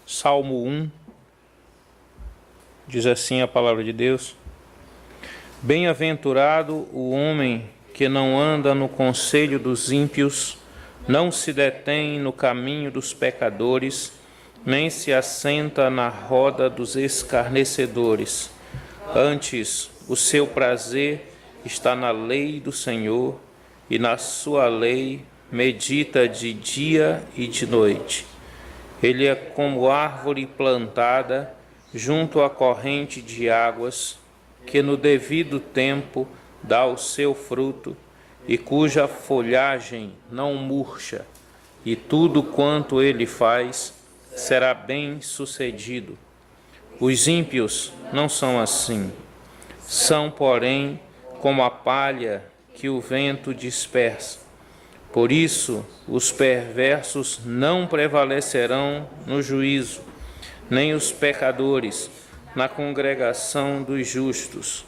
Salmo 1, diz assim a palavra de Deus: Bem-aventurado o homem que não anda no conselho dos ímpios, não se detém no caminho dos pecadores, nem se assenta na roda dos escarnecedores. Antes, o seu prazer está na lei do Senhor, e na sua lei medita de dia e de noite. Ele é como árvore plantada junto à corrente de águas, que no devido tempo dá o seu fruto, e cuja folhagem não murcha, e tudo quanto ele faz será bem sucedido. Os ímpios não são assim. São, porém, como a palha que o vento dispersa. Por isso, os perversos não prevalecerão no juízo, nem os pecadores na congregação dos justos,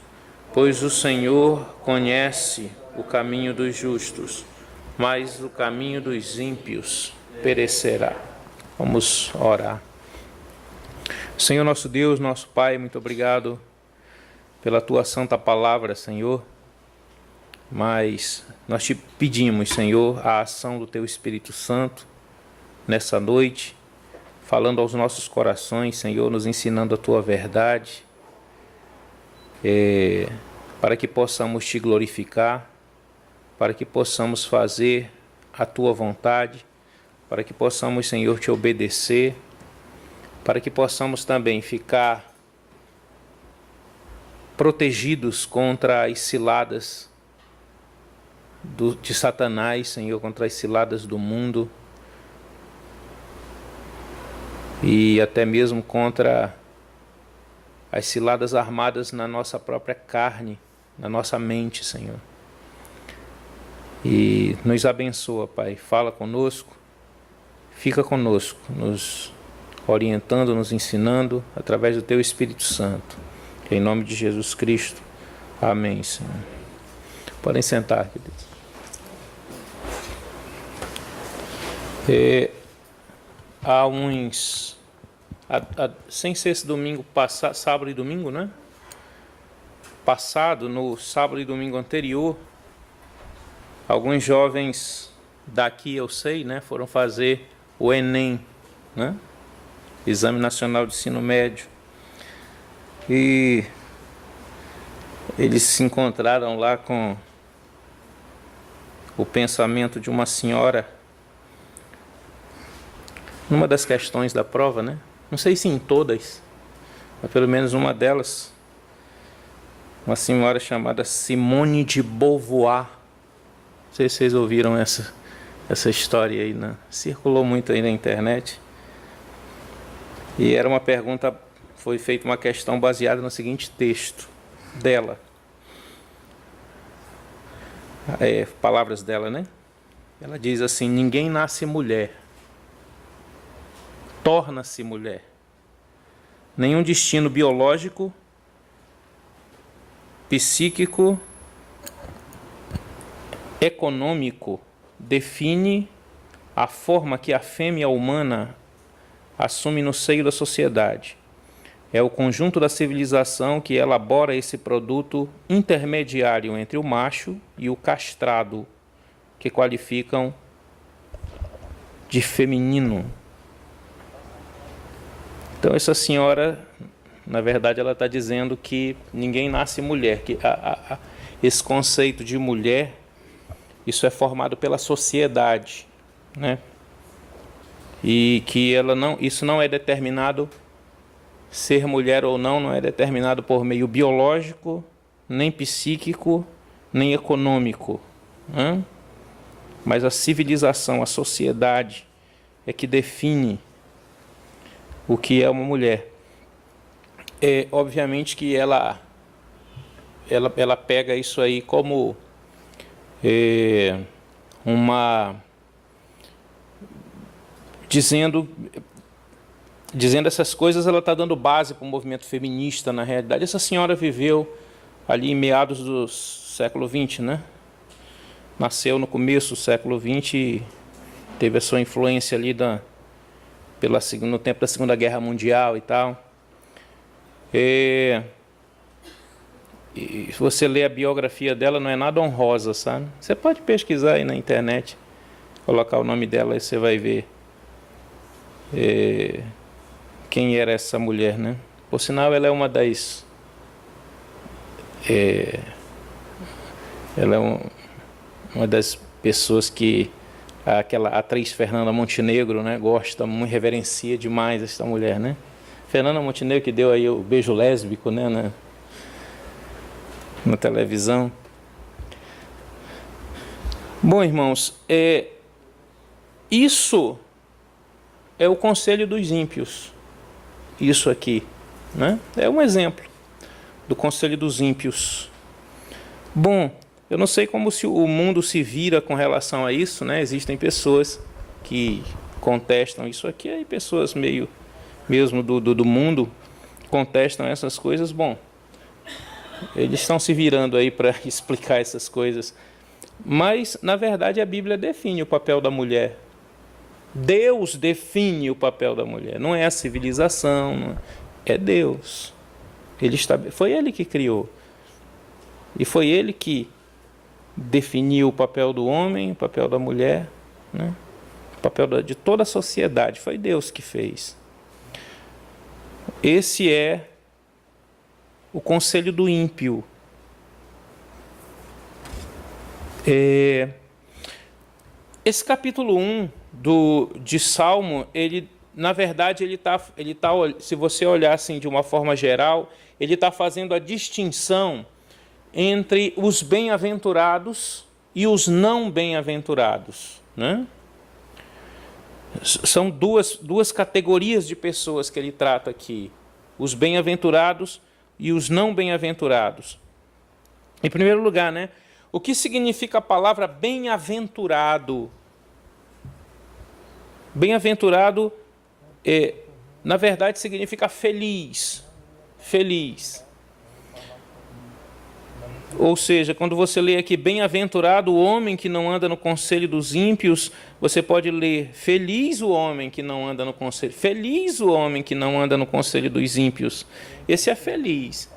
pois o Senhor conhece o caminho dos justos, mas o caminho dos ímpios perecerá. Vamos orar. Senhor nosso Deus, nosso Pai, muito obrigado pela Tua santa palavra, Senhor. Mas nós te pedimos, Senhor, a ação do Teu Espírito Santo nessa noite, falando aos nossos corações, Senhor, nos ensinando a Tua verdade, para que possamos Te glorificar, para que possamos fazer a Tua vontade, para que possamos, Senhor, Te obedecer, para que possamos também ficar protegidos contra as ciladas de Satanás, Senhor, contra as ciladas do mundo e até mesmo contra as ciladas armadas na nossa própria carne, na nossa mente, Senhor. E nos abençoa, Pai. Fala conosco, fica conosco, nos orientando, nos ensinando através do Teu Espírito Santo. Em nome de Jesus Cristo. Amém, Senhor. Podem sentar, queridos. Sem ser esse domingo passado, sábado e domingo, né? Passado, no sábado e domingo anterior, alguns jovens daqui, eu sei, né, foram fazer o Enem, né? Exame Nacional de Ensino Médio. E eles se encontraram lá com o pensamento de uma senhora numa das questões da prova, né? Não sei se em todas, mas pelo menos uma delas, uma senhora chamada Simone de Beauvoir. Não sei se vocês ouviram essa história aí, né? Circulou muito aí na internet. E era uma pergunta, foi feita uma questão baseada no seguinte texto dela. Palavras dela, né? Ela diz assim: ninguém nasce mulher, torna-se mulher. Nenhum destino biológico, psíquico, econômico define a forma que a fêmea humana assume no seio da sociedade. É o conjunto da civilização que elabora esse produto intermediário entre o macho e o castrado, que qualificam de feminino. Então essa senhora, na verdade, ela está dizendo que ninguém nasce mulher, que esse conceito de mulher, isso é formado pela sociedade, né? E que isso não é determinado, ser mulher ou não é determinado por meio biológico, nem psíquico, nem econômico, né? Mas a civilização, a sociedade é que define o que é uma mulher. Obviamente que ela pega isso aí como dizendo essas coisas, ela está dando base para o movimento feminista. Na realidade, essa senhora viveu ali em meados do século XX, né? Nasceu no começo do século XX e teve a sua influência ali no tempo da Segunda Guerra Mundial e tal. E se você ler a biografia dela, não é nada honrosa, sabe? Você pode pesquisar aí na internet, colocar o nome dela e você vai ver quem era essa mulher, né? Por sinal, ela é uma das... ela é uma das pessoas que aquela atriz Fernanda Montenegro, né, gosta muito, reverencia demais essa mulher, né? Fernanda Montenegro que deu aí o beijo lésbico, né, na televisão. Bom, irmãos, isso é o conselho dos ímpios. Isso aqui, né? É um exemplo do conselho dos ímpios. Bom, eu não sei como o mundo se vira com relação a isso, né? Existem pessoas que contestam isso aqui, aí pessoas mesmo do mundo contestam essas coisas. Bom, eles estão se virando aí para explicar essas coisas. Mas, na verdade, a Bíblia define o papel da mulher. Deus define o papel da mulher. Não é a civilização, é Deus. Foi Ele que criou. E foi Ele que definiu o papel do homem, o papel da mulher, né? O papel de toda a sociedade. Foi Deus que fez. Esse é o conselho do ímpio. Esse capítulo 1 de Salmo, na verdade, se você olhar assim de uma forma geral, ele está fazendo a distinção entre os bem-aventurados e os não bem-aventurados, né? São duas categorias de pessoas que ele trata aqui, os bem-aventurados e os não bem-aventurados. Em primeiro lugar, né, o que significa a palavra bem-aventurado? Bem-aventurado, na verdade, significa feliz. Feliz. Ou seja, quando você lê aqui, bem-aventurado o homem que não anda no conselho dos ímpios, você pode ler, feliz o homem que não anda no conselho. Feliz o homem que não anda no conselho dos ímpios. Esse é feliz.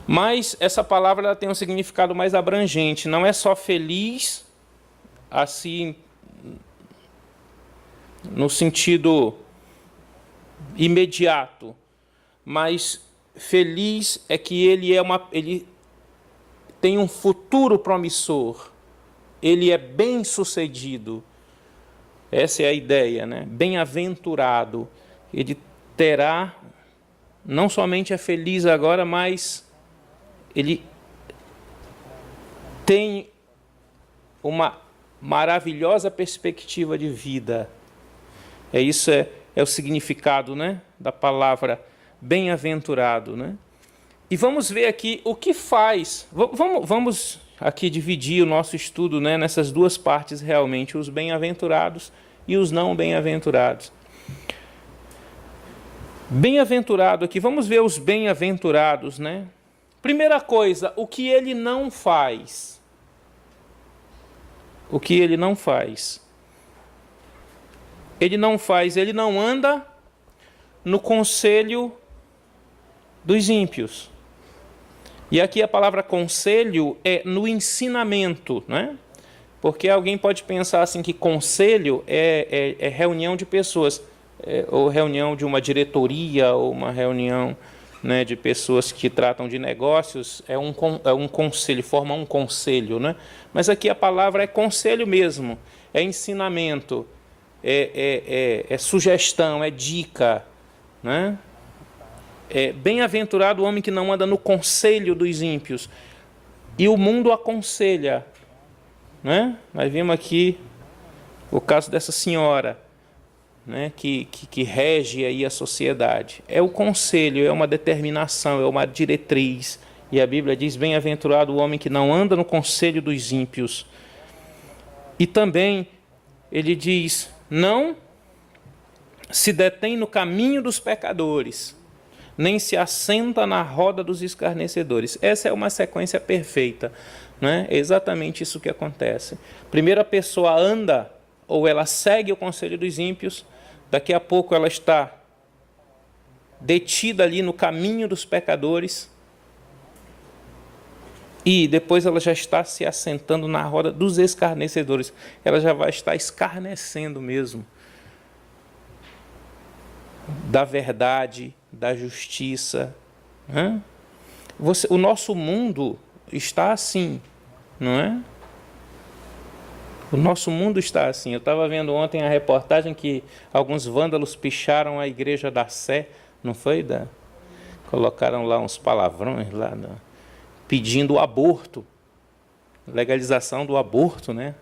Mas essa palavra ela tem um significado mais abrangente. Não é só feliz, assim, no sentido imediato, mas feliz é que ele tem um futuro promissor, ele é bem-sucedido. Essa é a ideia, né? Bem-aventurado. Ele terá, não somente é feliz agora, mas ele tem uma maravilhosa perspectiva de vida. Isso é o significado, né, da palavra bem-aventurado, né? E vamos ver aqui o que faz. Vamos aqui dividir o nosso estudo, né, nessas duas partes realmente, os bem-aventurados e os não bem-aventurados. Bem-aventurado aqui, vamos ver os bem-aventurados, né? Primeira coisa, o que ele não faz. O que ele não faz. Ele não anda no conselho dos ímpios. E aqui a palavra conselho é no ensinamento, né? Porque alguém pode pensar assim que conselho é reunião de pessoas, ou reunião de uma diretoria, ou uma reunião, né, de pessoas que tratam de negócios, é um conselho, forma um conselho, né? Mas aqui a palavra é conselho mesmo, é ensinamento, é sugestão, é dica, né? Bem-aventurado o homem que não anda no conselho dos ímpios. E o mundo aconselha, né? Nós vimos aqui o caso dessa senhora, né, que rege aí a sociedade. É o conselho, é uma determinação, é uma diretriz. E a Bíblia diz, bem-aventurado o homem que não anda no conselho dos ímpios. E também ele diz, não se detém no caminho dos pecadores, nem se assenta na roda dos escarnecedores. Essa é uma sequência perfeita, né? É exatamente isso que acontece. Primeiro a pessoa anda, ou ela segue o conselho dos ímpios, daqui a pouco ela está detida ali no caminho dos pecadores, e depois ela já está se assentando na roda dos escarnecedores. Ela já vai estar escarnecendo mesmo da verdade, da justiça. O nosso mundo está assim, não é? O nosso mundo está assim. Eu estava vendo ontem a reportagem que alguns vândalos picharam a igreja da Sé, não foi? Colocaram lá uns palavrões lá, pedindo o aborto, legalização do aborto, né?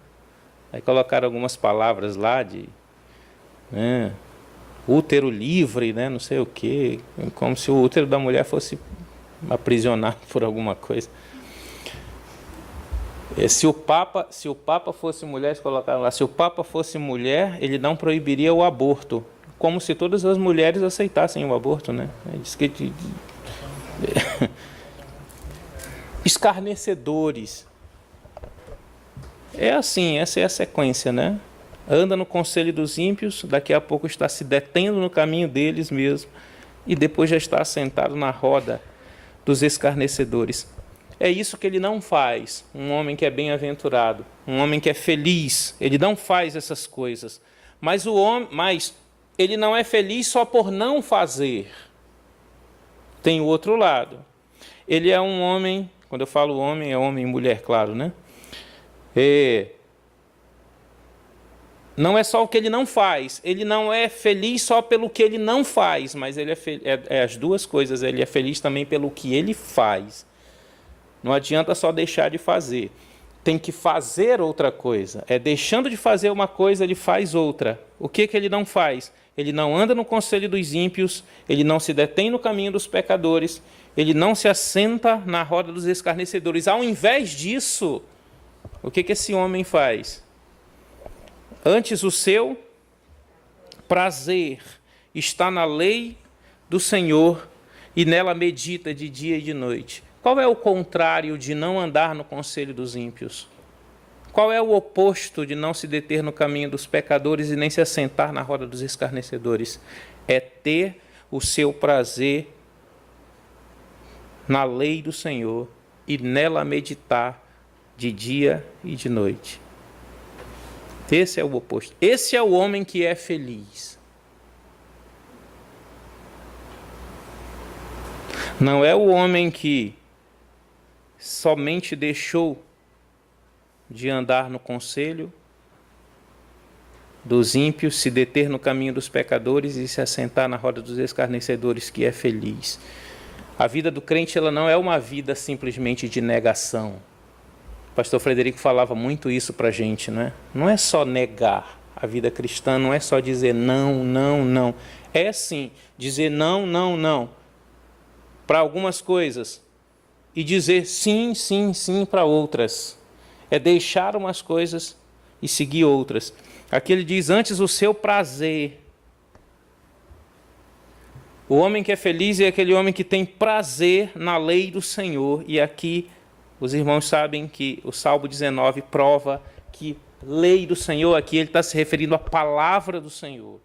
Aí colocaram algumas palavras lá de útero livre, né? Não sei o quê, como se o útero da mulher fosse aprisionado por alguma coisa. Se o Papa fosse mulher, eles colocaram lá, se o Papa fosse mulher, ele não proibiria o aborto, como se todas as mulheres aceitassem o aborto, né? Diz que escarnecedores. É assim, essa é a sequência, né? Anda no conselho dos ímpios, daqui a pouco está se detendo no caminho deles mesmo, e depois já está sentado na roda dos escarnecedores. É isso que ele não faz, um homem que é bem-aventurado, um homem que é feliz, ele não faz essas coisas. Mas ele não é feliz só por não fazer. Tem o outro lado. Ele é um homem, quando eu falo homem, é homem e mulher, claro, né? Não é só o que ele não faz, ele não é feliz só pelo que ele não faz, mas ele é as duas coisas, ele é feliz também pelo que ele faz. Não adianta só deixar de fazer, tem que fazer outra coisa. Deixando de fazer uma coisa, ele faz outra. O que ele não faz? Ele não anda no conselho dos ímpios, ele não se detém no caminho dos pecadores, ele não se assenta na roda dos escarnecedores. Ao invés disso, o que esse homem faz? Antes o seu prazer está na lei do Senhor e nela medita de dia e de noite. Qual é o contrário de não andar no conselho dos ímpios? Qual é o oposto de não se deter no caminho dos pecadores e nem se assentar na roda dos escarnecedores? É ter o seu prazer na lei do Senhor e nela meditar de dia e de noite. Esse é o oposto. Esse é o homem que é feliz. Não é o homem que somente deixou de andar no conselho dos ímpios, se deter no caminho dos pecadores e se assentar na roda dos escarnecedores, que é feliz. A vida do crente, ela não é uma vida simplesmente de negação. O pastor Frederico falava muito isso para a gente, não é? Não é só negar. A vida cristã não é só dizer não, não, não. É sim dizer não, não, não para algumas coisas e dizer sim, sim, sim para outras. É deixar umas coisas e seguir outras. Aqui ele diz, antes o seu prazer. O homem que é feliz é aquele homem que tem prazer na lei do Senhor. E aqui os irmãos sabem que o Salmo 19 prova que lei do Senhor, aqui ele está se referindo à palavra do Senhor.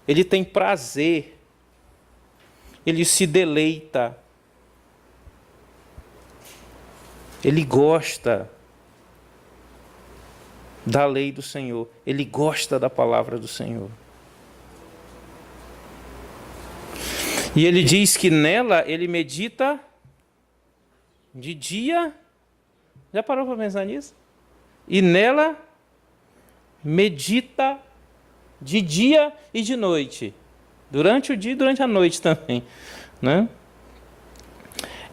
Ele tem prazer, ele se deleita, ele gosta da lei do Senhor, ele gosta da palavra do Senhor. E ele diz que nela ele medita de dia. Já parou para pensar nisso? E nela medita de dia e de noite. Durante o dia e durante a noite também, né?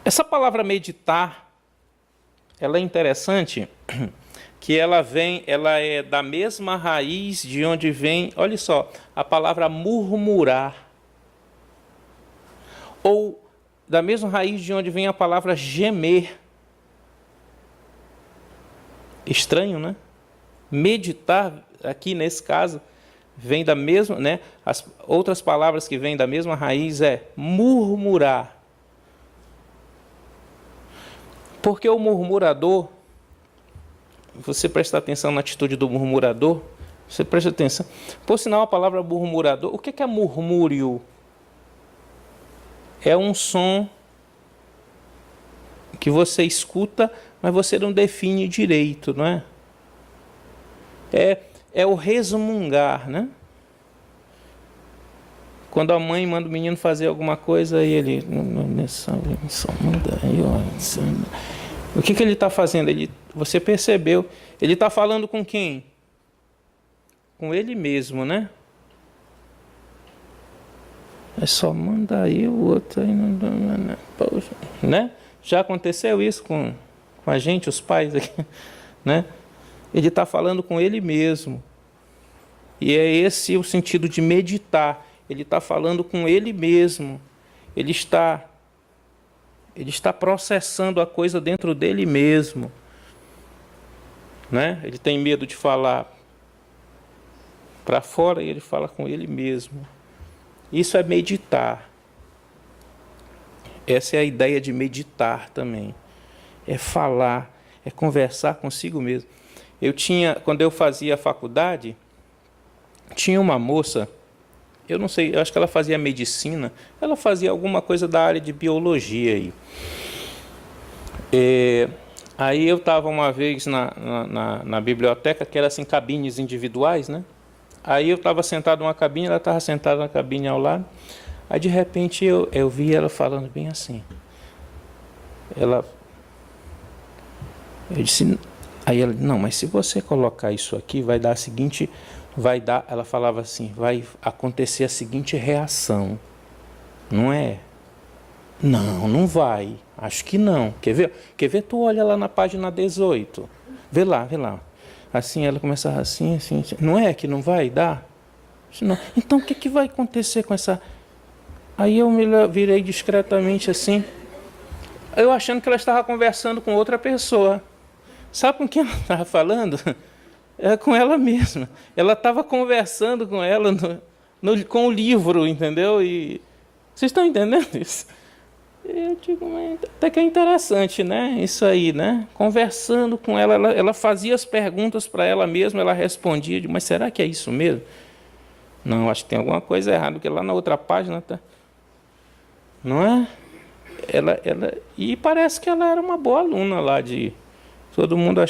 Essa palavra meditar, ela é interessante, que ela é da mesma raiz de onde vem, olha só, a palavra murmurar. Ou da mesma raiz de onde vem a palavra gemer. Estranho, né? Meditar, aqui nesse caso, vem da mesma, né? As outras palavras que vêm da mesma raiz é murmurar. Porque o murmurador, você prestar atenção na atitude do murmurador, Você presta atenção. Por sinal, a palavra murmurador, o que é murmúrio? É um som que você escuta, mas você não define direito, não é? É o resmungar, né? Quando a mãe manda o menino fazer alguma coisa e ele... O que ele está fazendo? Você percebeu? Ele está falando com quem? Com ele mesmo, né? É só manda aí o outro aí, poxa, né? Já aconteceu isso com a gente, os pais aqui, né? Ele está falando com ele mesmo. E é esse o sentido de meditar. Ele está falando com ele mesmo. Ele está processando a coisa dentro dele mesmo, né? Ele tem medo de falar para fora e ele fala com ele mesmo. Isso é meditar. Essa é a ideia de meditar também. É falar, é conversar consigo mesmo. Quando eu fazia a faculdade, tinha uma moça, eu não sei, eu acho que ela fazia medicina, ela fazia alguma coisa da área de biologia aí. Aí eu estava uma vez na biblioteca, que era assim, cabines individuais, né? Aí eu estava sentado numa cabine, ela estava sentada na cabine ao lado. Aí de repente eu vi ela falando bem assim. Eu disse, aí ela, não, mas se você colocar isso aqui, vai dar a seguinte, ela falava assim, vai acontecer a seguinte reação. Não é? Não, não vai. Acho que não. Quer ver? Tu olha lá na página 18. Vê lá. Assim, ela começava assim. Não é que não vai dar? Não. Então, o que vai acontecer com essa... Aí eu me virei discretamente assim, eu achando que ela estava conversando com outra pessoa. Sabe com quem ela estava falando? É com ela mesma. Ela estava conversando com ela com o livro, entendeu? E vocês estão entendendo isso? Eu digo, até que é interessante, né? Isso aí, né? Conversando com ela, ela fazia as perguntas para ela mesma, ela respondia, mas será que é isso mesmo? Não, acho que tem alguma coisa errada, porque lá na outra página tá... Não é? E parece que ela era uma boa aluna lá todo mundo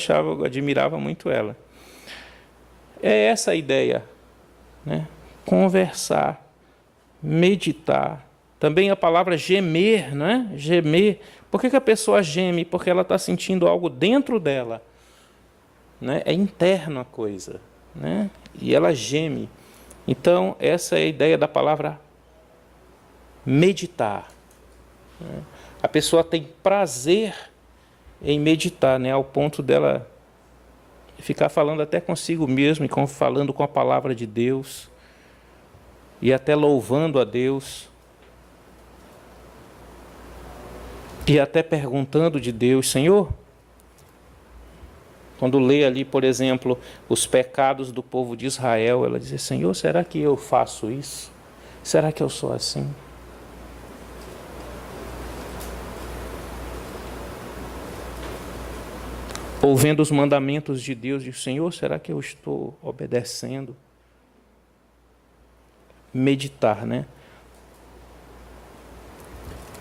admirava muito ela. É essa a ideia, né? Conversar, meditar. Também a palavra gemer, não é? Gemer. Por que a pessoa geme? Porque ela está sentindo algo dentro dela, né? É interno a coisa, né? E ela geme. Então, essa é a ideia da palavra meditar. A pessoa tem prazer em meditar, né? Ao ponto dela ficar falando até consigo mesmo, e falando com a palavra de Deus, e até louvando a Deus, e até perguntando de Deus, Senhor, quando lê ali, por exemplo, os pecados do povo de Israel, ela diz, Senhor, será que eu faço isso? Será que eu sou assim? Ouvindo os mandamentos de Deus, diz, Senhor, será que eu estou obedecendo? Meditar, né?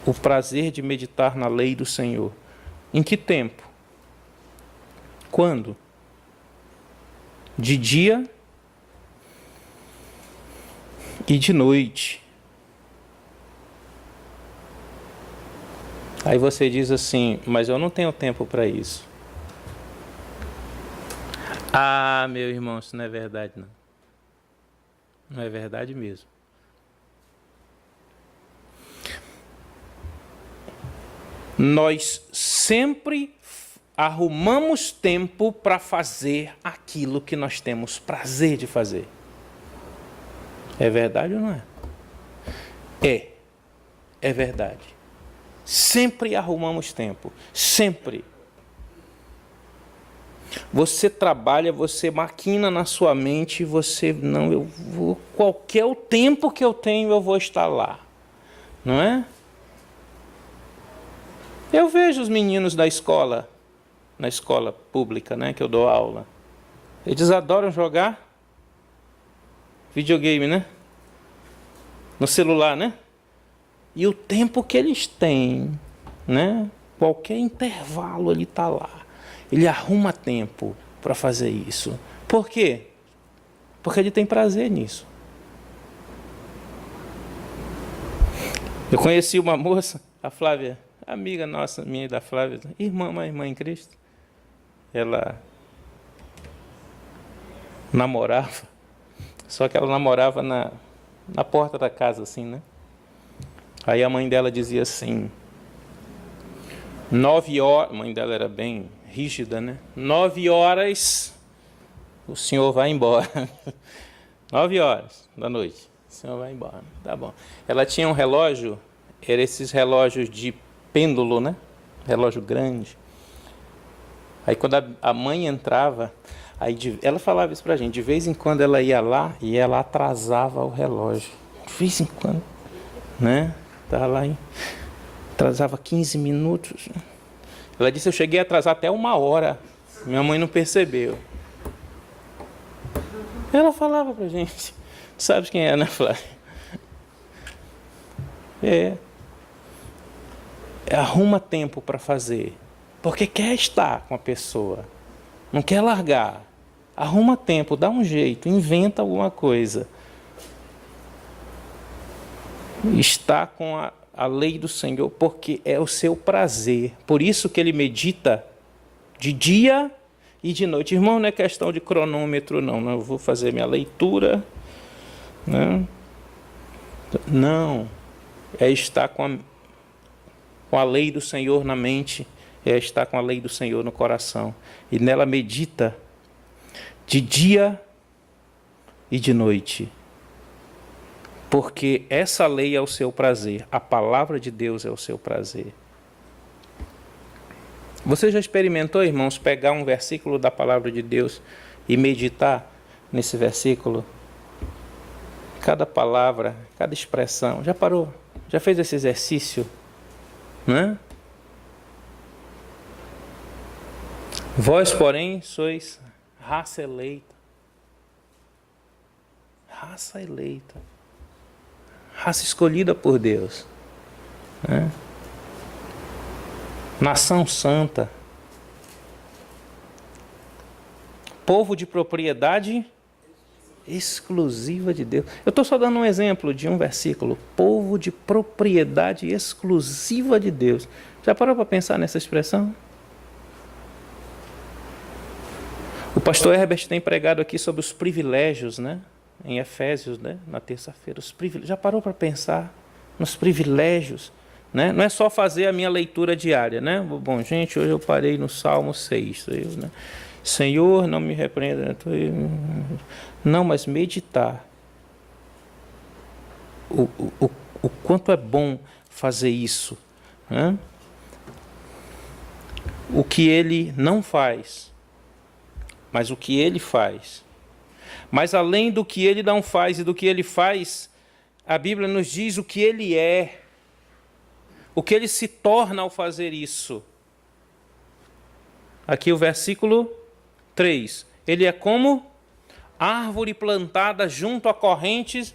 O prazer de meditar na lei do Senhor. Em que tempo? Quando? De dia e de noite. Aí você diz assim, mas eu não tenho tempo para isso. Ah, meu irmão, isso não é verdade, não. Não é verdade mesmo. Nós sempre arrumamos tempo para fazer aquilo que nós temos prazer de fazer. É verdade ou não é? É verdade. Sempre arrumamos tempo. Sempre. Você trabalha, você maquina na sua mente, qualquer o tempo que eu tenho, eu vou estar lá. Não é? Eu vejo os meninos da escola, na escola pública, né, que eu dou aula. Eles adoram jogar videogame, né? No celular, né? E o tempo que eles têm, né? Qualquer intervalo ele está lá. Ele arruma tempo para fazer isso. Por quê? Porque ele tem prazer nisso. Eu conheci uma moça, a Flávia, amiga nossa, minha e da Flávia, uma irmã em Cristo. Ela namorava, só que ela namorava na porta da casa, assim, né? Aí a mãe dela dizia assim, 9 horas, a mãe dela era bem rígida, né? 9 horas, o senhor vai embora. 9 horas da noite, o senhor vai embora. Tá bom. Ela tinha um relógio, era esses relógios de pêndulo, né? Relógio grande. Aí quando a mãe entrava, aí ela falava isso pra gente, de vez em quando ela ia lá e ela atrasava o relógio. De vez em quando, né? Estava lá, atrasava 15 minutos. Ela disse, eu cheguei a atrasar até 1 hora. Minha mãe não percebeu. Ela falava pra gente. Sabe quem é, né, Flávia? Arruma tempo para fazer. Porque quer estar com a pessoa. Não quer largar. Arruma tempo, dá um jeito, inventa alguma coisa. Está com a lei do Senhor, porque é o seu prazer. Por isso que ele medita de dia e de noite. Irmão, não é questão de cronômetro, não. Eu vou fazer minha leitura. Não. É estar com a lei do Senhor na mente, é estar com a lei do Senhor no coração. E nela medita de dia e de noite. Porque essa lei é o seu prazer. A palavra de Deus é o seu prazer. Você já experimentou, irmãos, pegar um versículo da palavra de Deus e meditar nesse versículo? Cada palavra, cada expressão. Já parou? Já fez esse exercício? Né? Vós, porém, sois raça eleita. Raça eleita. Raça escolhida por Deus. Né? Nação santa. Povo de propriedade exclusiva de Deus. Eu estou só dando um exemplo de um versículo. Povo de propriedade exclusiva de Deus. Já parou para pensar nessa expressão? O pastor Herbert tem pregado aqui sobre os privilégios, né? Em Efésios, né? Na terça-feira. Já parou para pensar nos privilégios? Né? Não é só fazer a minha leitura diária, né? Bom, gente, hoje eu parei no Salmo 6. Né? Senhor, não me repreenda. Não, mas meditar. O quanto é bom fazer isso. Né? O que ele não faz, mas o que ele faz. Mas além do que ele não faz e do que ele faz, a Bíblia nos diz o que ele é. O que ele se torna ao fazer isso. Aqui o versículo 3. Ele é como árvore plantada junto a correntes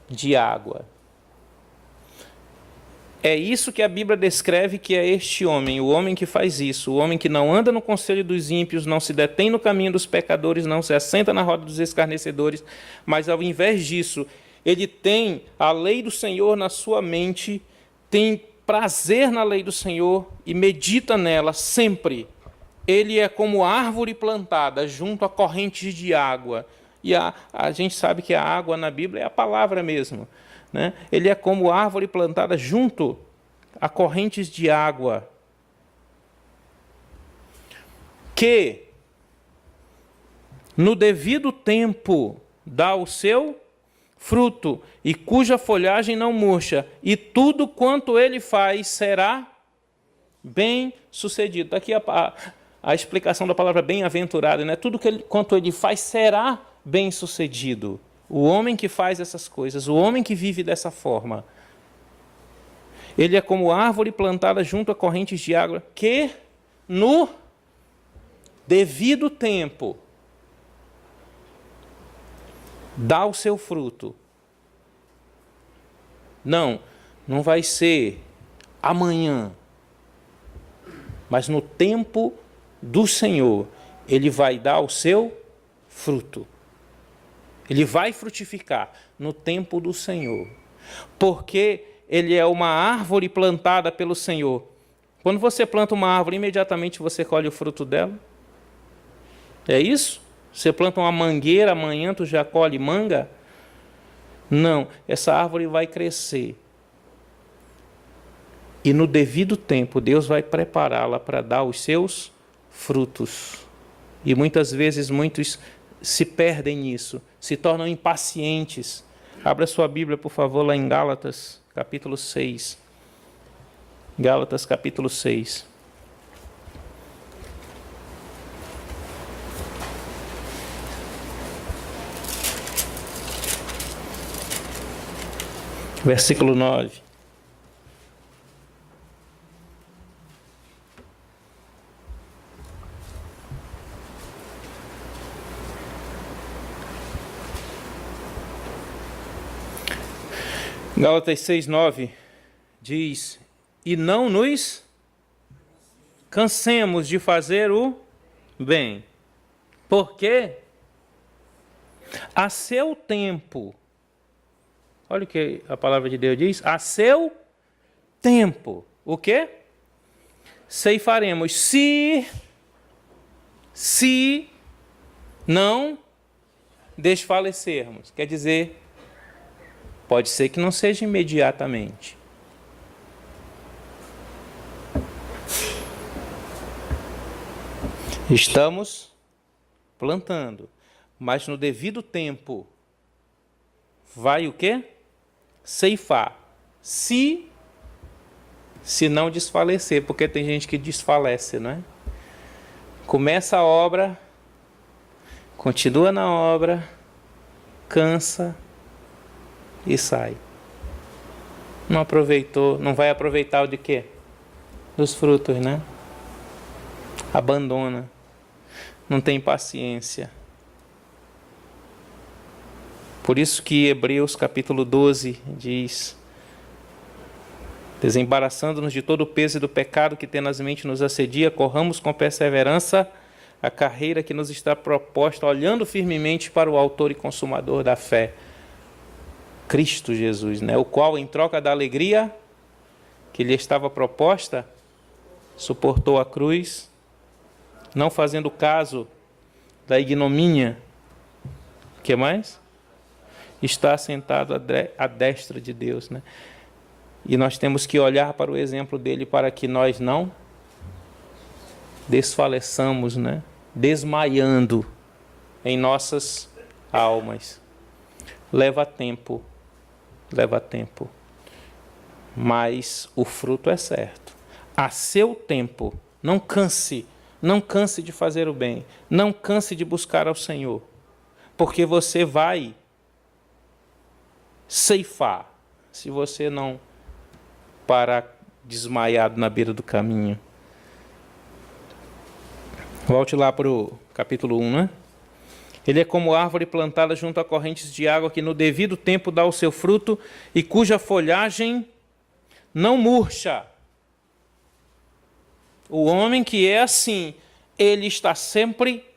de água. É isso que a Bíblia descreve que é este homem, o homem que faz isso, o homem que não anda no conselho dos ímpios, não se detém no caminho dos pecadores, não se assenta na roda dos escarnecedores, mas ao invés disso, ele tem a lei do Senhor na sua mente, tem prazer na lei do Senhor e medita nela sempre. Ele é como árvore plantada junto a correntes de água. E a gente sabe que a água na Bíblia é a palavra mesmo. Né? Ele é como árvore plantada junto a correntes de água. Que, no devido tempo, dá o seu fruto, e cuja folhagem não murcha, e tudo quanto ele faz será bem sucedido. Aqui a explicação da palavra bem-aventurado, né? Tudo quanto ele faz será bem sucedido. O homem que faz essas coisas, o homem que vive dessa forma, ele é como árvore plantada junto a correntes de água, que no devido tempo dá o seu fruto. Não vai ser amanhã, mas no tempo do Senhor, ele vai dar o seu fruto. Ele vai frutificar no tempo do Senhor, porque ele é uma árvore plantada pelo Senhor. Quando você planta uma árvore, imediatamente você colhe o fruto dela. É isso? Você planta uma mangueira, amanhã tu já colhe manga? Não, essa árvore vai crescer. E no devido tempo, Deus vai prepará-la para dar os seus frutos. E muitas vezes muitos se perdem nisso, se tornam impacientes. Abra sua Bíblia, por favor, lá em Gálatas, capítulo 6. Gálatas, capítulo 6. Versículo 9. Gálatas 6:9 diz: e não nos cansemos de fazer o bem, porque a seu tempo, olha o que a palavra de Deus diz, a seu tempo, o quê? Ceifaremos, se não desfalecermos. Quer dizer, pode ser que não seja imediatamente. Estamos plantando, mas no devido tempo vai o quê? Ceifar. Se não desfalecer, porque tem gente que desfalece, não é? Começa a obra, continua na obra, cansa e sai. Não aproveitou, não vai aproveitar o de quê? Dos frutos, né? Abandona. Não tem paciência. Por isso que Hebreus capítulo 12 diz: desembaraçando-nos de todo o peso e do pecado que tenazmente nos assedia, corramos com perseverança a carreira que nos está proposta, olhando firmemente para o autor e consumador da fé, Cristo Jesus, né? O qual, em troca da alegria que lhe estava proposta, suportou a cruz, não fazendo caso da ignomínia. O que mais? Está sentado à destra de Deus, né? E nós temos que olhar para o exemplo dele para que nós não desfaleçamos, né? Desmaiando em nossas almas. Leva tempo, mas o fruto é certo. A seu tempo, não canse de fazer o bem, não canse de buscar ao Senhor, porque você vai ceifar se você não parar desmaiado na beira do caminho. Volte lá para o capítulo 1, né? Ele é como árvore plantada junto a correntes de água que no devido tempo dá o seu fruto e cuja folhagem não murcha. O homem que é assim, ele está sempre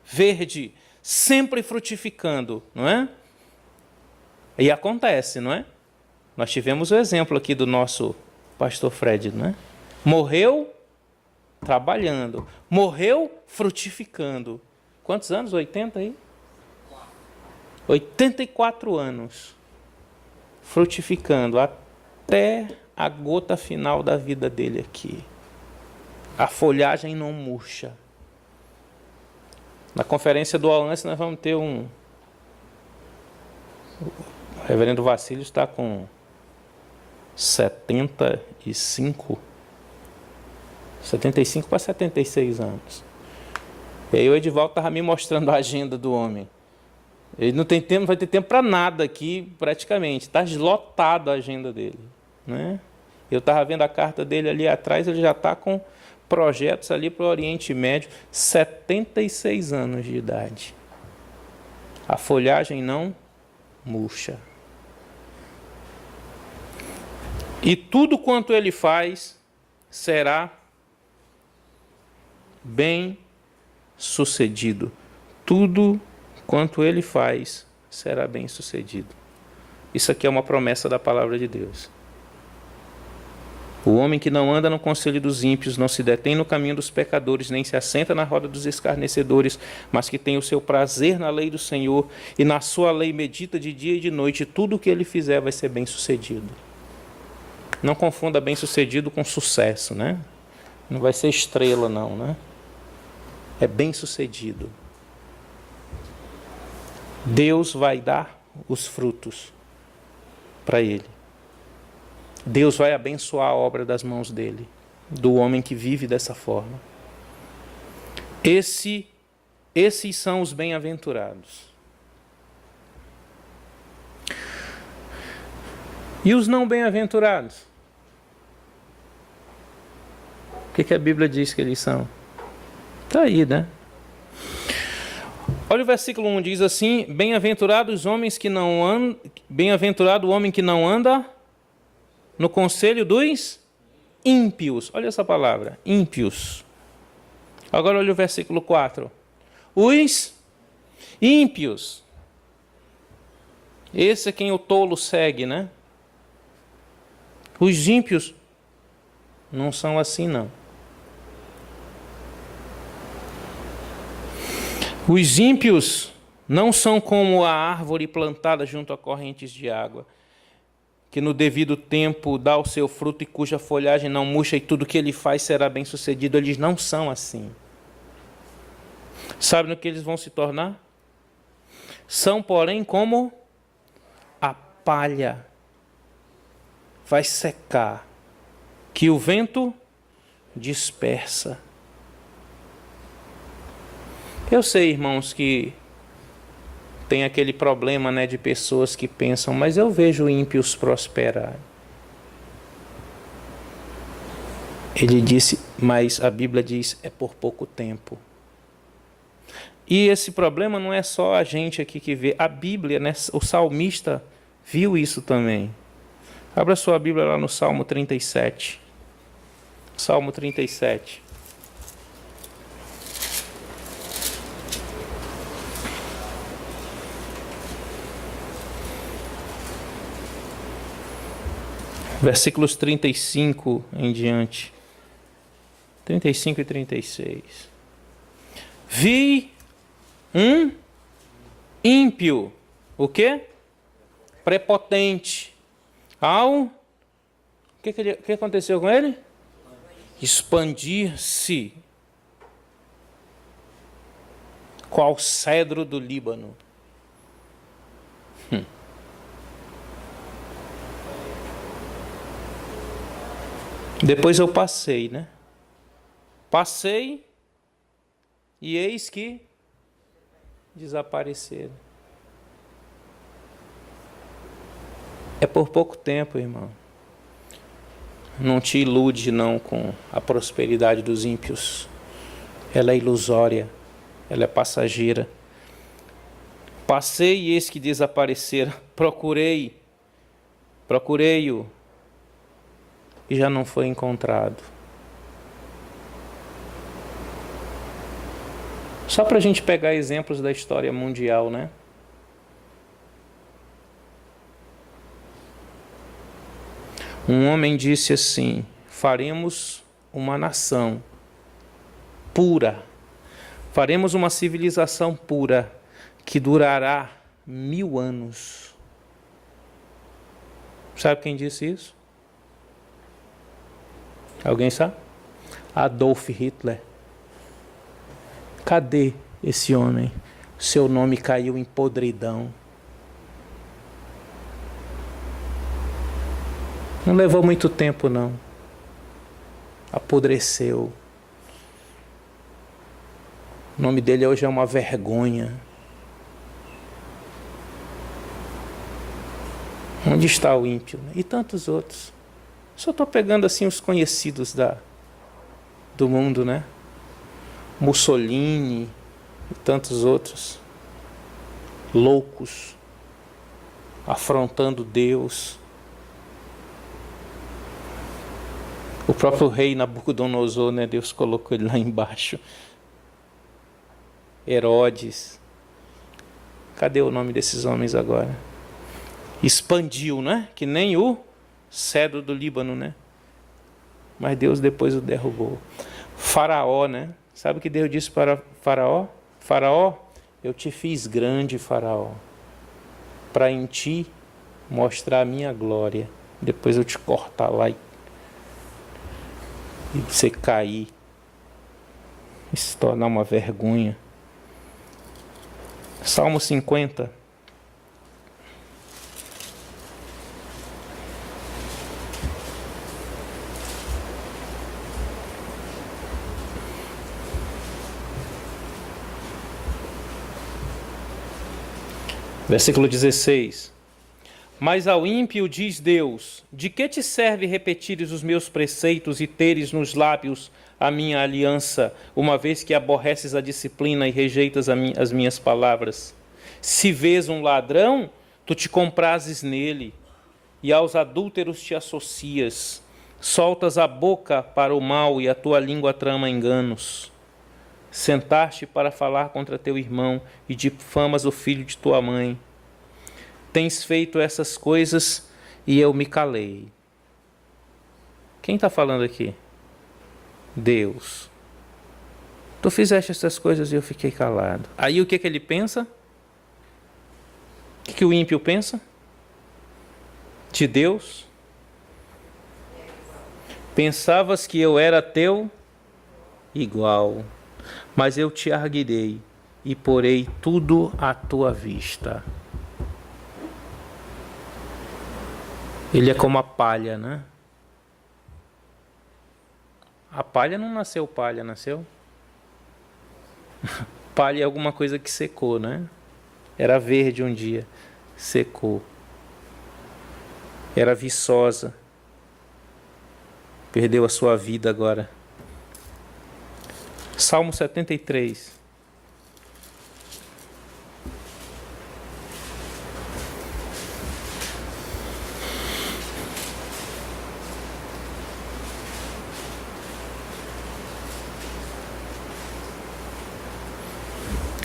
verde, sempre frutificando, não é? E acontece, não é? Nós tivemos o exemplo aqui do nosso pastor Fred, não é? Morreu trabalhando, morreu frutificando. Quantos anos? 80 aí? 84 anos. Frutificando até a gota final da vida dele aqui. A folhagem não murcha. Na conferência do Alance nós vamos ter o reverendo Vacílio está com 75 para 76 anos. E aí o Edivaldo estava me mostrando a agenda do homem. Ele não tem tempo, não vai ter tempo para nada aqui, praticamente. Está eslotada a agenda dele, né? Eu estava vendo a carta dele ali atrás, ele já está com projetos ali para o Oriente Médio, 76 anos de idade. a folhagem não murcha. E tudo quanto ele faz será bem sucedido. Tudo quanto ele faz será bem sucedido. Isso aqui é uma promessa da palavra de Deus. O homem que não anda no conselho dos ímpios, não se detém no caminho dos pecadores, nem se assenta na roda dos escarnecedores, mas que tem o seu prazer na lei do Senhor, e na sua lei medita de dia e de noite, e tudo o que ele fizer vai ser bem sucedido. Não confunda bem sucedido com sucesso, né? Não vai ser estrela não, né? É bem sucedido. Deus vai dar os frutos para ele. Deus vai abençoar a obra das mãos dele, do homem que vive dessa forma. Esses são os bem-aventurados. E os não bem-aventurados? O que a Bíblia diz que eles são? Está aí, né? Olha o versículo 1, diz assim: bem-aventurados os homens que não andam, bem-aventurado o homem que não anda no conselho dos ímpios. Olha essa palavra, ímpios. Agora olha o versículo 4. Os ímpios. Esse é quem o tolo segue, né? Os ímpios não são assim, não. Os ímpios não são como a árvore plantada junto a correntes de água, que no devido tempo dá o seu fruto e cuja folhagem não murcha e tudo que ele faz será bem sucedido. Eles não são assim. Sabe no que eles vão se tornar? São, porém, como a palha. Vai secar, que o vento dispersa. Eu sei, irmãos, que tem aquele problema, né, de pessoas que pensam, mas eu vejo ímpios prosperar. Ele disse, mas a Bíblia diz, é por pouco tempo. E esse problema não é só a gente aqui que vê. A Bíblia, né, o salmista viu isso também. Abra sua Bíblia lá no Salmo 37. Salmo 37. Versículos 35 em diante. 35 e 36. Vi um ímpio. O quê? Prepotente. O que aconteceu com ele? Expandir-se. Qual cedro do Líbano. Depois eu passei, né? Passei e eis que desapareceram. É por pouco tempo, irmão. Não te ilude não com a prosperidade dos ímpios. Ela é ilusória, ela é passageira. Passei e eis que desapareceram. Procurei-o e já não foi encontrado. Só para a gente pegar exemplos da história mundial, né? Um homem disse assim: faremos uma nação pura, faremos uma civilização pura que durará 1000 anos. Sabe quem disse isso? Alguém sabe? Adolf Hitler. Cadê esse homem? Seu nome caiu em podridão. Não levou muito tempo, não. Apodreceu. O nome dele hoje é uma vergonha. Onde está o ímpio? E tantos outros. Só estou pegando assim os conhecidos do mundo, né? Mussolini e tantos outros. loucos, afrontando Deus. O próprio rei Nabucodonosor, né, Deus colocou ele lá embaixo. Herodes. Cadê o nome desses homens agora? Expandiu, né? Que nem o cedro do Líbano, né? Mas Deus depois o derrubou. Faraó, né? Sabe o que Deus disse para Faraó? Faraó, eu te fiz grande, Faraó, para em ti mostrar a minha glória. Depois eu te cortar lá e você cair e se tornar uma vergonha. Salmo 50. Versículo 16. Mas ao ímpio diz Deus: de que te serve repetires os meus preceitos e teres nos lábios a minha aliança, uma vez que aborreces a disciplina e rejeitas as minhas palavras? Se vês um ladrão, tu te comprases nele, e aos adúlteros te associas. Soltas a boca para o mal e a tua língua trama enganos. Sentaste para falar contra teu irmão e difamas o filho de tua mãe. Tens feito essas coisas e eu me calei. Quem está falando aqui? Deus. Tu fizeste essas coisas e eu fiquei calado. Aí o que ele pensa? O que o ímpio pensa? De Deus? Pensavas que eu era teu igual, mas eu te arguirei e porei tudo à tua vista. Ele é como a palha, né? A palha não nasceu palha, nasceu? Palha é alguma coisa que secou, né? Era verde um dia, secou. Era viçosa, perdeu a sua vida agora. Salmo 73.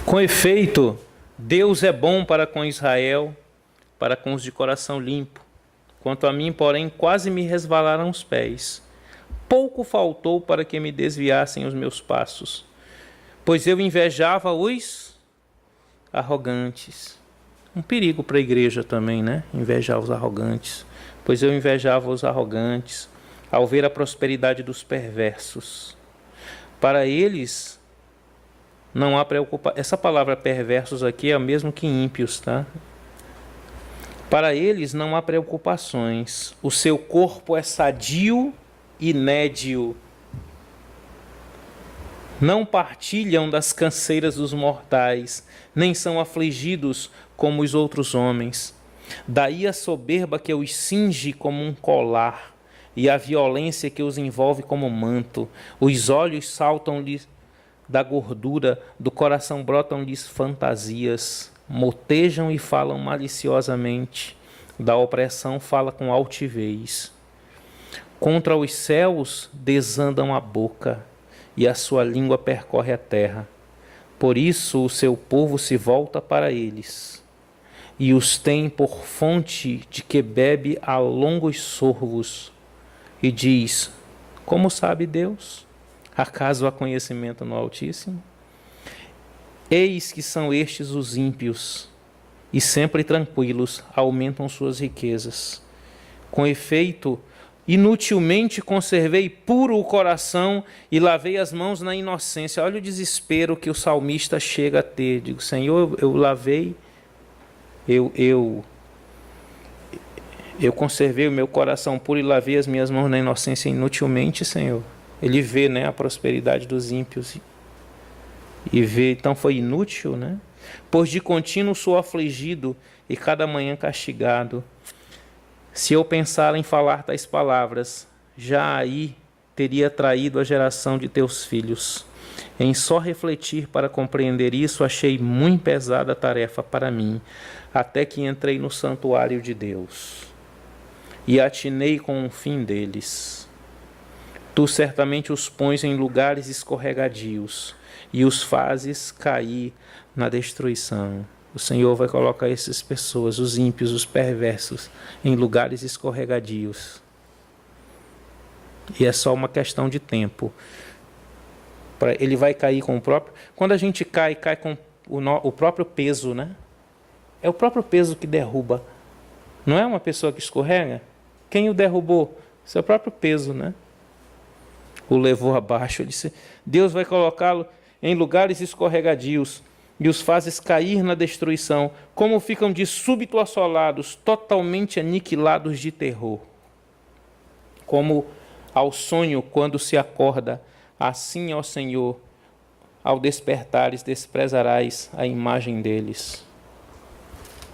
Com efeito, Deus é bom para com Israel, para com os de coração limpo. Quanto a mim, porém, quase me resvalaram os pés. Pouco faltou para que me desviassem os meus passos, pois eu invejava os arrogantes. Um perigo para a igreja também, né? Invejar os arrogantes. Pois eu invejava os arrogantes, ao ver a prosperidade dos perversos. Para eles não há preocupação. Essa palavra perversos aqui é a mesma que ímpios, tá? Para eles não há preocupações. O seu corpo é sadio e nédio. Não partilham das canseiras dos mortais, nem são afligidos como os outros homens. Daí a soberba que os cinge como um colar, e a violência que os envolve como manto. Os olhos saltam-lhes da gordura, do coração brotam-lhes fantasias. Motejam e falam maliciosamente, da opressão fala com altivez. Contra os céus desandam a boca, e a sua língua percorre a terra. Por isso o seu povo se volta para eles, e os tem por fonte de que bebe a longos sorvos, e diz: como sabe Deus? Acaso há conhecimento no Altíssimo? Eis que são estes os ímpios, e sempre tranquilos aumentam suas riquezas. Com efeito, inutilmente conservei puro o coração e lavei as mãos na inocência. Olha o desespero que o salmista chega a ter. Digo: Senhor, eu lavei, eu conservei o meu coração puro e lavei as minhas mãos na inocência inutilmente, Senhor. Ele vê, né, a prosperidade dos ímpios e vê, então foi inútil, né? Pois de contínuo sou afligido e cada manhã castigado. Se eu pensar em falar tais palavras, já aí teria traído a geração de teus filhos. Em só refletir para compreender isso, achei muito pesada a tarefa para mim, até que entrei no santuário de Deus e atinei com o fim deles. Tu certamente os pões em lugares escorregadios e os fazes cair na destruição. O Senhor vai colocar essas pessoas, os ímpios, os perversos, em lugares escorregadios. E é só uma questão de tempo. Ele vai cair com o próprio... Quando a gente cai com o próprio peso, né? É o próprio peso que derruba. Não é uma pessoa que escorrega? Quem o derrubou? Seu próprio peso, né? O levou abaixo. Ele disse, Deus vai colocá-lo em lugares escorregadios e os fazes cair na destruição, como ficam de súbito assolados, totalmente aniquilados de terror. Como ao sonho quando se acorda, assim, ó Senhor, ao despertares, desprezarás a imagem deles.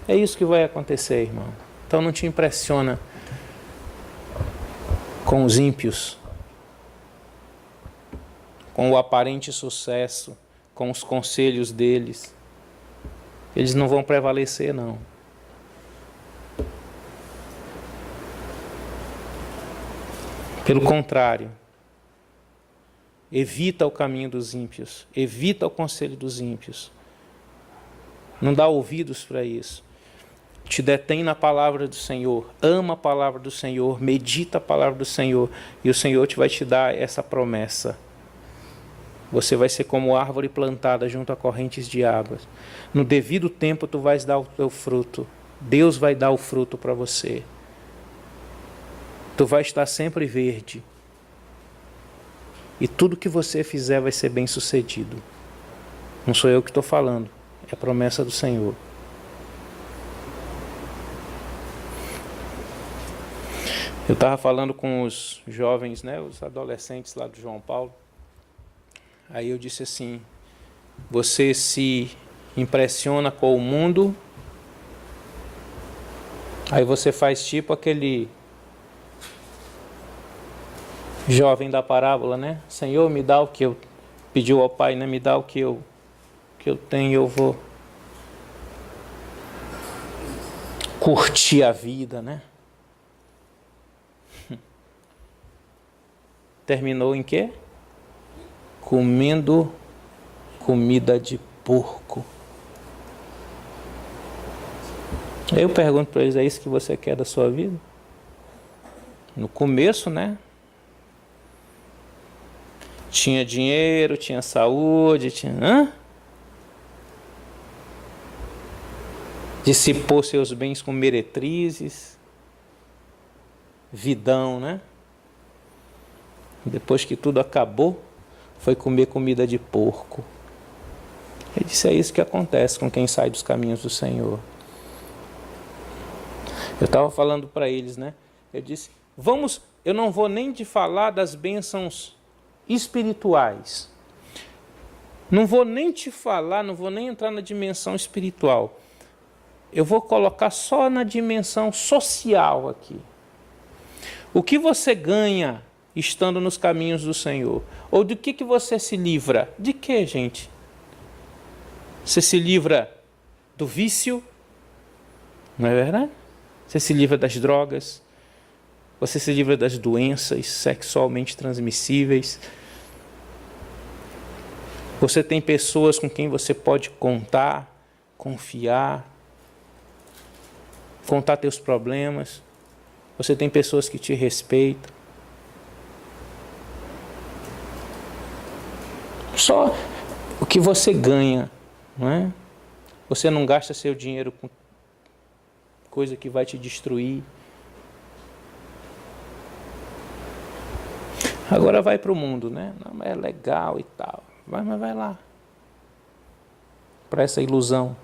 É isso que vai acontecer, irmão. Então não te impressiona com os ímpios, com o aparente sucesso, com os conselhos deles. Eles não vão prevalecer, não. Pelo contrário, evita o caminho dos ímpios, evita o conselho dos ímpios. Não dá ouvidos para isso. Te detém na palavra do Senhor, ama a palavra do Senhor, medita a palavra do Senhor, e o Senhor vai te dar essa promessa. Você vai ser como árvore plantada junto a correntes de águas. No devido tempo tu vais dar o teu fruto. Deus vai dar o fruto para você. Tu vai estar sempre verde. E tudo que você fizer vai ser bem sucedido. Não sou eu que estou falando, é a promessa do Senhor. Eu estava falando com os jovens, né, os adolescentes lá do João Paulo. Aí eu disse assim, você se impressiona com o mundo, aí você faz tipo aquele jovem da parábola, né? Senhor, me dá o que eu pediu ao Pai, né? Me dá o que eu tenho, eu vou curtir a vida, né? Terminou em quê? Comendo comida de porco. Eu pergunto para eles, é isso que você quer da sua vida? No começo, né? Tinha dinheiro, tinha saúde, tinha... Dissipou seus bens com meretrizes. Vidão, né? Depois que tudo acabou, foi comer comida de porco. Ele disse, é isso que acontece com quem sai dos caminhos do Senhor. Eu estava falando para eles, né? Eu disse, eu não vou nem te falar das bênçãos espirituais. Não vou nem te falar, não vou nem entrar na dimensão espiritual. Eu vou colocar só na dimensão social aqui. O que você ganha estando nos caminhos do Senhor? Ou do que você se livra? De que, gente? Você se livra do vício? Não é verdade? Você se livra das drogas? Você se livra das doenças sexualmente transmissíveis? Você tem pessoas com quem você pode contar, confiar, contar teus problemas? Você tem pessoas que te respeitam? Só o que você ganha, não é? Você não gasta seu dinheiro com coisa que vai te destruir. Agora vai para o mundo, né? Não, mas é legal e tal. Mas vai lá. Para essa ilusão.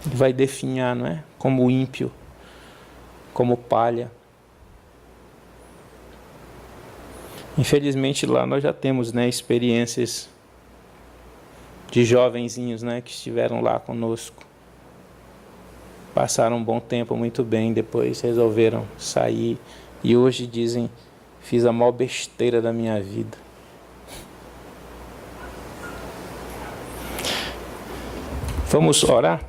Vai definhar, não é? Como ímpio. Como palha. Infelizmente lá nós já temos, né, experiências de jovenzinhos, né, que estiveram lá conosco. Passaram um bom tempo muito bem, depois resolveram sair e hoje dizem, fiz a maior besteira da minha vida. Vamos orar?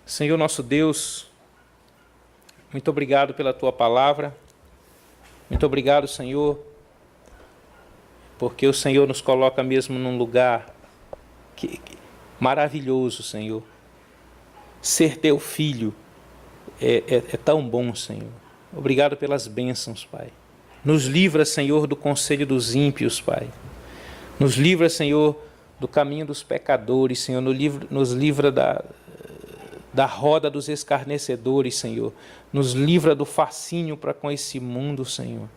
Senhor nosso Deus, muito obrigado pela Tua palavra. Muito obrigado, Senhor, porque o Senhor nos coloca mesmo num lugar maravilhoso, Senhor. Ser Teu filho é tão bom, Senhor. Obrigado pelas bênçãos, Pai. Nos livra, Senhor, do conselho dos ímpios, Pai. Nos livra, Senhor, do caminho dos pecadores, Senhor. Nos livra da roda dos escarnecedores, Senhor. Nos livra do fascínio para com esse mundo, Senhor.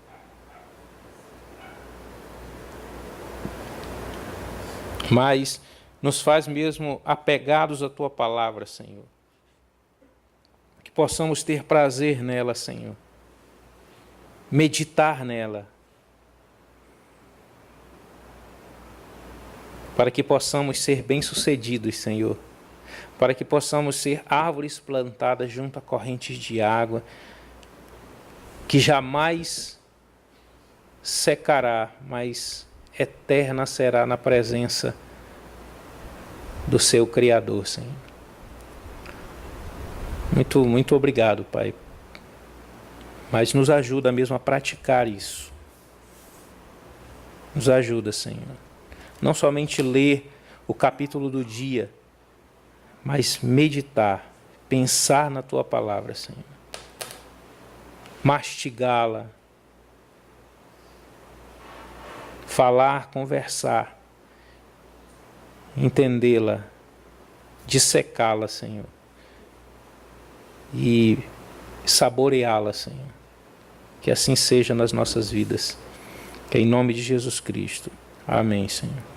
Mas nos faz mesmo apegados à Tua palavra, Senhor. Que possamos ter prazer nela, Senhor. Meditar nela. Para que possamos ser bem-sucedidos, Senhor. Para que possamos ser árvores plantadas junto a correntes de água, que jamais secará, mas eterna será na presença do seu Criador, Senhor. Muito obrigado, Pai. Mas nos ajuda mesmo a praticar isso. Nos ajuda, Senhor. Não somente ler o capítulo do dia, mas meditar, pensar na Tua palavra, Senhor. Mastigá-la. Falar, conversar. Entendê-la. Dissecá-la, Senhor. E saboreá-la, Senhor. Que assim seja nas nossas vidas. Que é em nome de Jesus Cristo. Amém, Senhor.